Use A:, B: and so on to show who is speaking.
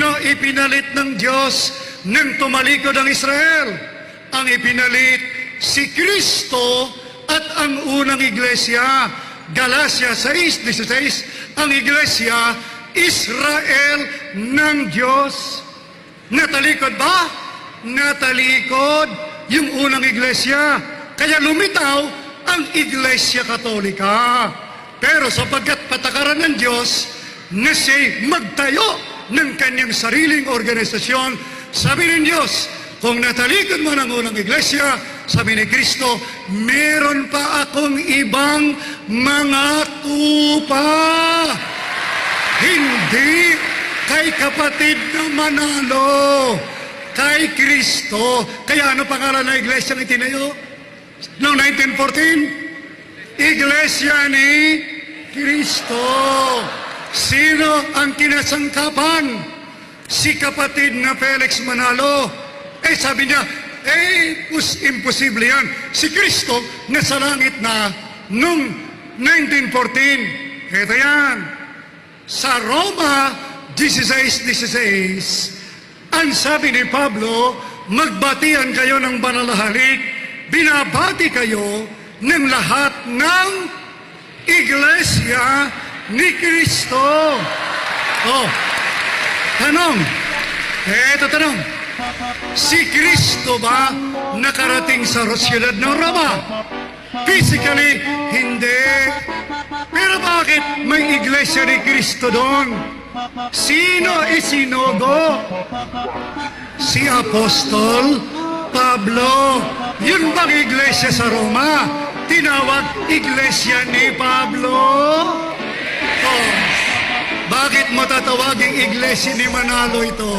A: Sino ipinalit ng Diyos nang tumalikod ang Israel? Ang ipinalit si Kristo at ang unang iglesia. Galatia 6:16, ang iglesia, Israel ng Diyos. Natalikod ba? Natalikod yung unang iglesia. Kaya lumitaw ang Iglesia Katolika. Pero sapagkat patakaran ng Diyos na siya'y magtayo ng kanyang sariling organisasyon, sabi ng Diyos, kung natalikod mo ng unang iglesia, sabi ni Kristo, meron pa akong ibang mga tupa. Hindi kay kapatid na Manalo, kay Kristo. Kaya ano pangalan ng iglesia ng itinayo? Noong 1914, Iglesia ni Kristo. Sino ang kinasangkapan? Si kapatid na Felix Manalo. Sabi niya, imposible yan. Si Kristo nasa langit na noong 1914. Ito yan. Sa Roma 16:16, ang sabi ni Pablo, magbatian kayo ng banalhalik, binabati kayo ng lahat ng Iglesia ni Kristo. Tanong. Ito tanong. Si Kristo ba nakarating sa siyudad ng Roma? Physically, hindi. Pero bakit may iglesia ni Kristo doon? Sino isinugo? Si Apostol Pablo. Yun bang iglesia sa Roma? Tinawag iglesia ni Pablo? Bakit matatawaging iglesia ni Manalo ito?